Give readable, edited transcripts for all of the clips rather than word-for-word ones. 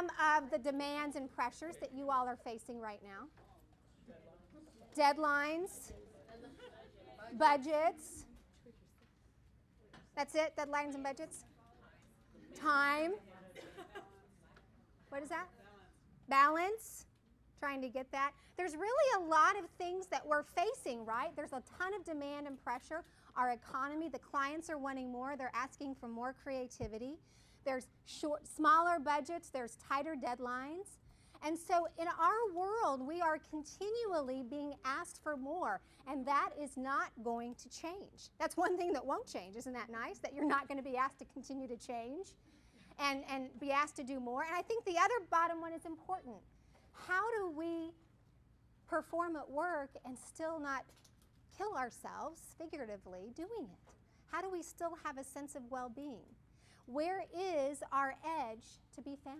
some of the demands and pressures that you all are facing right now? Deadlines, budgets. That's it, deadlines and budgets? Time. What is that? Balance. Trying to get that. There's really a lot of things that we're facing, right? There's a ton of demand and pressure. Our economy, the clients are wanting more. They're asking for more creativity. There's smaller budgets. There's tighter deadlines. And so in our world, we are continually being asked for more, and that is not going to change. That's one thing that won't change. Isn't that nice? That you're not going to be asked to continue to change and be asked to do more. And I think the other bottom one is important. How do we perform at work and still not kill ourselves, figuratively, doing it? How do we still have a sense of well-being? Where is our edge to be found?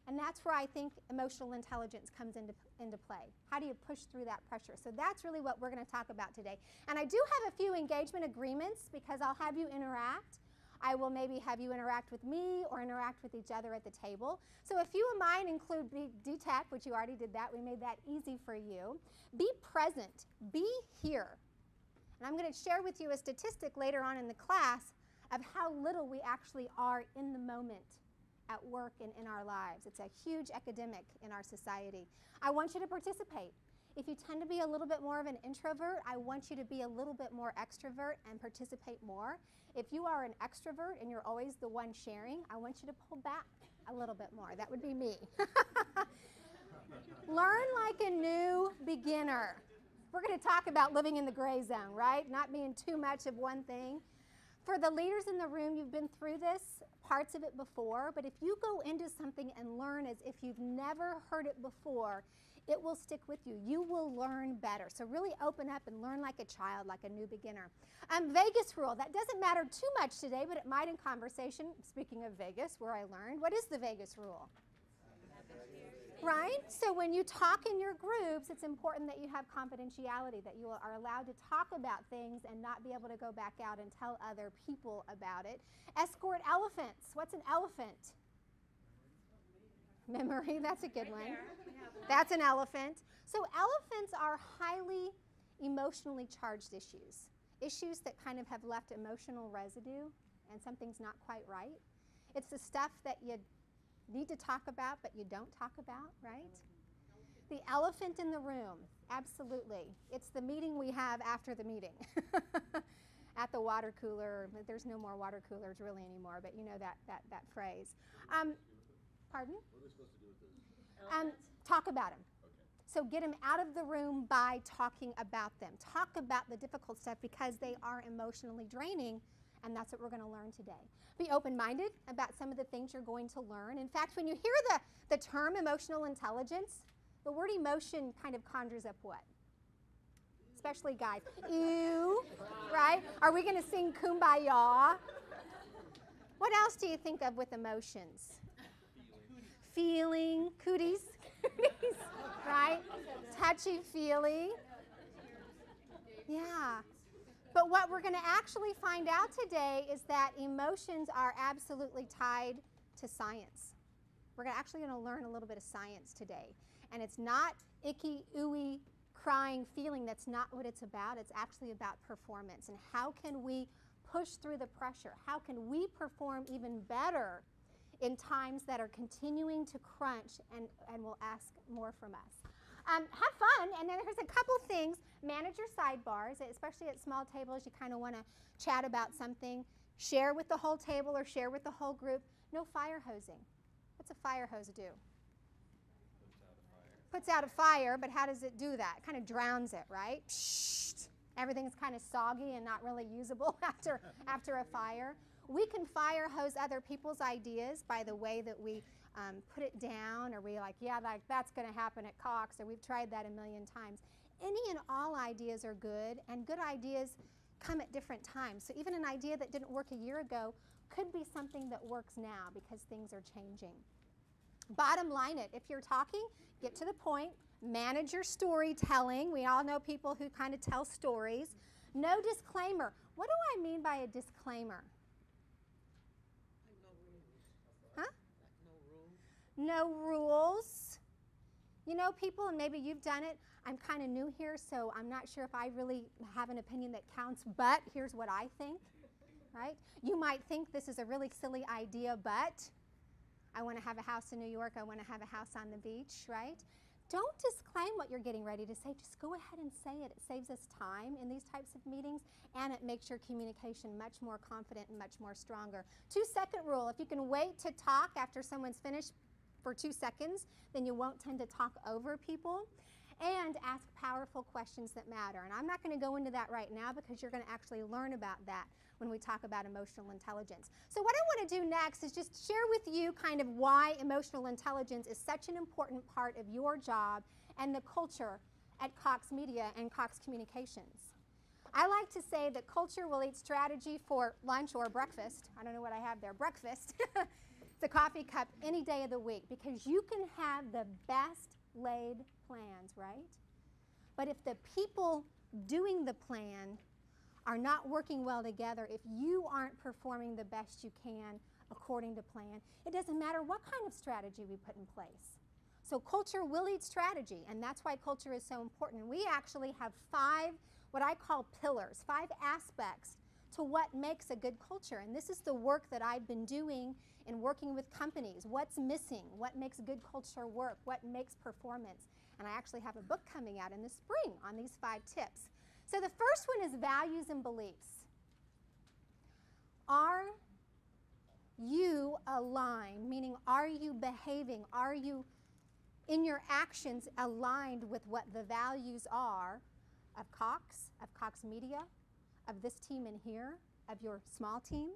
And that's where I think emotional intelligence comes into play. How do you push through that pressure? So that's really what we're going to talk about today. And I do have a few engagement agreements because I'll have you interact. I will maybe have you interact with me or interact with each other at the table. So a few of mine include DTEC, which you already did that. We made that easy for you. Be present. Be here. And I'm going to share with you a statistic later on in the class of how little we actually are in the moment at work and in our lives. It's a huge epidemic in our society. I want you to participate. If you tend to be a little bit more of an introvert, I want you to be a little bit more extrovert and participate more. If you are an extrovert and you're always the one sharing, I want you to pull back a little bit more. That would be me. Learn like a new beginner. We're going to talk about living in the gray zone, right? Not being too much of one thing. For the leaders in the room, you've been through this, parts of it before, but if you go into something and learn as if you've never heard it before, it will stick with you. You will learn better. So really open up and learn like a child, like a new beginner. Vegas rule. That doesn't matter too much today, but it might in conversation. Speaking of Vegas, where I learned, what is the Vegas rule? Right? So when you talk in your groups, it's important that you have confidentiality, that you are allowed to talk about things and not be able to go back out and tell other people about it. Escort elephants. What's an elephant? Memory. That's a good one. That's an elephant. So elephants are highly emotionally charged issues. Issues that kind of have left emotional residue and something's not quite right. It's the stuff that you need to talk about, but you don't talk about, right? The elephant in the room, absolutely. It's the meeting we have after the meeting. At the water cooler. There's no more water coolers really anymore, but you know that phrase. Pardon? What are we supposed to do with this? Talk about them. Okay. So get them out of the room by talking about them. Talk about the difficult stuff because they are emotionally draining, and that's what we're going to learn today. Be open-minded about some of the things you're going to learn. In fact, when you hear the term emotional intelligence, the word emotion kind of conjures up what? Especially guys. Ew, right? Are we going to sing Kumbaya? What else do you think of with emotions? Feeling, cooties, right? Touchy-feely. Yeah. But what we're going to actually find out today is that emotions are absolutely tied to science. We're actually going to learn a little bit of science today. And it's not icky, ooey, crying feeling. That's not what it's about. It's actually about performance. And how can we push through the pressure? How can we perform even better in times that are continuing to crunch and will ask more from us? Have fun, and then there's a couple things. Manage your sidebars, especially at small tables. You kind of want to chat about something. Share with the whole table or share with the whole group. No fire hosing. What's a fire hose do? Puts out a fire, but how does it do that? It kind of drowns it, right? Psst. Everything's kind of soggy and not really usable after a fire. We can fire hose other people's ideas by the way that we put it down, or we like, yeah, that's going to happen at Cox, or we've tried that a million times. Any and all ideas are good, and good ideas come at different times. So even an idea that didn't work a year ago could be something that works now because things are changing. Bottom line it. If you're talking, get to the point. Manage your storytelling. We all know people who kind of tell stories. No disclaimer. What do I mean by a disclaimer? Huh? no rules. You know, people, and maybe you've done it, I'm kind of new here, so I'm not sure if I really have an opinion that counts, but here's what I think, right? You might think this is a really silly idea, but I want to have a house in New York, I want to have a house on the beach, right? Don't disclaim what you're getting ready to say. Just go ahead and say it. It saves us time in these types of meetings, and it makes your communication much more confident and much more stronger. 2-second rule. If you can wait to talk after someone's finished for 2 seconds, then you won't tend to talk over people. And ask powerful questions that matter. And I'm not going to go into that right now because you're going to actually learn about that when we talk about emotional intelligence. So what I want to do next is just share with you kind of why emotional intelligence is such an important part of your job and the culture at Cox Media and Cox Communications. I like to say that culture will eat strategy for lunch or breakfast. I don't know what I have there, breakfast. It's a coffee cup any day of the week because you can have the best laid plans, right? But if the people doing the plan are not working well together, if you aren't performing the best you can according to plan, it doesn't matter what kind of strategy we put in place. So culture will eat strategy, and that's why culture is so important. We actually have 5 what I call pillars, 5 aspects to what makes a good culture. And this is the work that I've been doing in working with companies. What's missing? What makes good culture work? What makes performance? And I actually have a book coming out in the spring on these 5 tips. So the first one is values and beliefs. Are you aligned? Meaning, are you behaving? Are you, in your actions, aligned with what the values are of Cox Media, of this team in here, of your small team?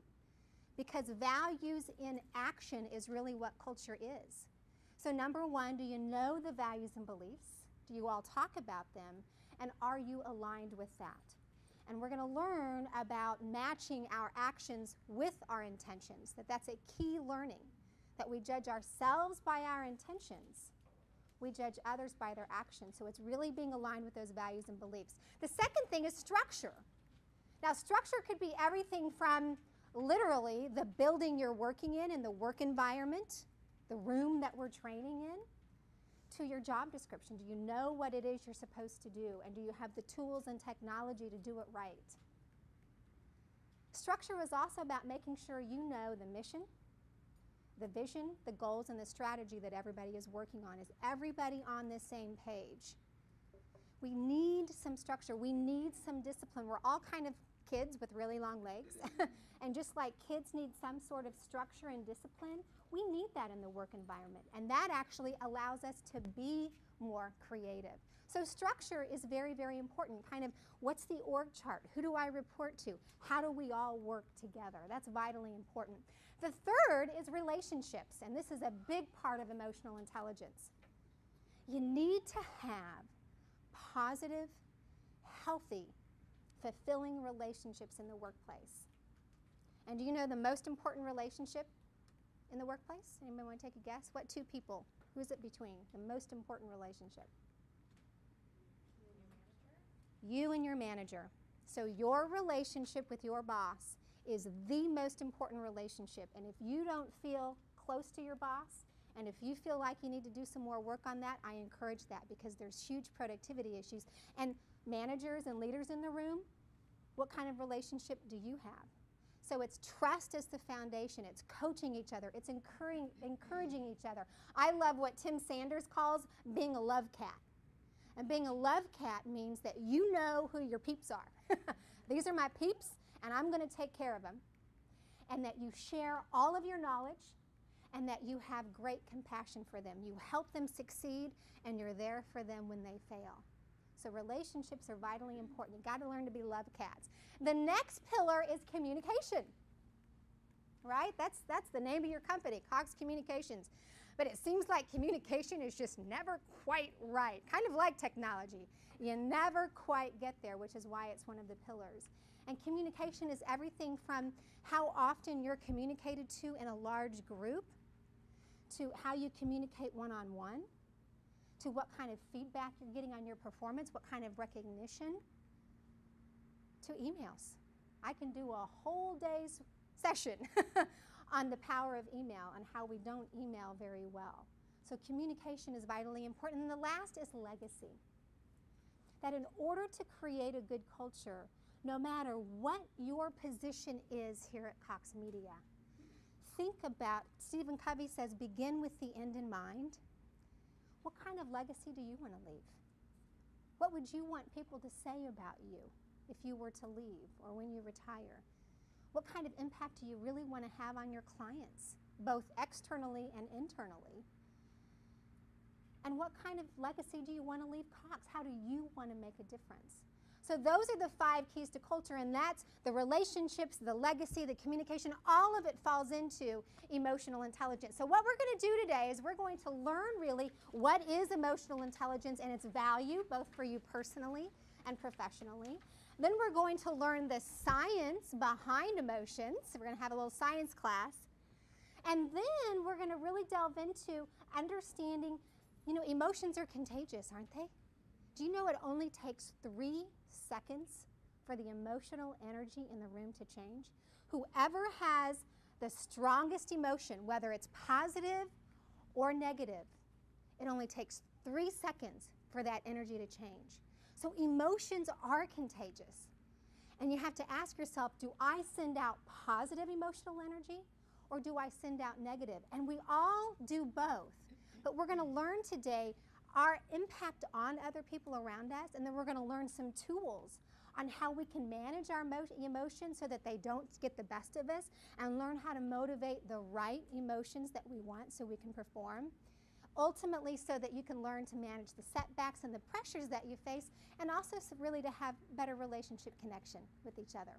Because values in action is really what culture is. So number 1, do you know the values and beliefs? Do you all talk about them? And are you aligned with that? And we're going to learn about matching our actions with our intentions, that's a key learning, that we judge ourselves by our intentions. We judge others by their actions. So it's really being aligned with those values and beliefs. The second thing is structure. Now, structure could be everything from literally the building you're working in and the work environment, the room that we're training in, to your job description. Do you know what it is you're supposed to do? And do you have the tools and technology to do it right? Structure is also about making sure you know the mission, the vision, the goals, and the strategy that everybody is working on. Is everybody on the same page? We need some structure. We need some discipline. We're all kind of kids with really long legs. And just like kids need some sort of structure and discipline, we need that in the work environment. And that actually allows us to be more creative. So structure is very, very important. Kind of, what's the org chart? Who do I report to? How do we all work together? That's vitally important. The third is relationships, and this is a big part of emotional intelligence. You need to have positive, healthy, fulfilling relationships in the workplace. And do you know the most important relationship in the workplace? Anybody want to take a guess? What 2 people? Who's it between? The most important relationship? You and your manager. So your relationship with your boss is the most important relationship. And if you don't feel close to your boss, and if you feel like you need to do some more work on that, I encourage that, because there's huge productivity issues. And managers and leaders in the room, what kind of relationship do you have? So it's trust as the foundation. It's coaching each other. It's encouraging each other. I love what Tim Sanders calls being a love cat. And being a love cat means that you know who your peeps are. These are my peeps, and I'm going to take care of them. And that you share all of your knowledge, and that you have great compassion for them. You help them succeed, and you're there for them when they fail. So relationships are vitally important. You've got to learn to be love cats. The next pillar is communication, right? That's the name of your company, Cox Communications. But it seems like communication is just never quite right, kind of like technology. You never quite get there, which is why it's one of the pillars. And communication is everything from how often you're communicated to in a large group, to how you communicate one-on-one, to what kind of feedback you're getting on your performance, what kind of recognition, to emails. I can do a whole day's session on the power of email and how we don't email very well. So communication is vitally important. And the last is legacy. That in order to create a good culture, no matter what your position is here at Cox Media, think about, Stephen Covey says, begin with the end in mind. What kind of legacy do you want to leave? What would you want people to say about you if you were to leave or when you retire? What kind of impact do you really want to have on your clients, both externally and internally? And what kind of legacy do you want to leave Cox? How do you want to make a difference? So those are the 5 keys to culture, and that's the relationships, the legacy, the communication. All of it falls into emotional intelligence. So what we're going to do today is we're going to learn really what is emotional intelligence and its value, both for you personally and professionally. Then we're going to learn the science behind emotions. So we're going to have a little science class. And then we're going to really delve into understanding, you know, emotions are contagious, aren't they? Do you know it only takes 3 seconds for the emotional energy in the room to change? Whoever has the strongest emotion, whether it's positive or negative, it only takes 3 seconds for that energy to change. So emotions are contagious. And you have to ask yourself, do I send out positive emotional energy or do I send out negative? And we all do both. But we're going to learn today our impact on other people around us, and then we're going to learn some tools on how we can manage our emotions so that they don't get the best of us, and learn how to motivate the right emotions that we want so we can perform. Ultimately, so that you can learn to manage the setbacks and the pressures that you face, and also really to have better relationship connection with each other.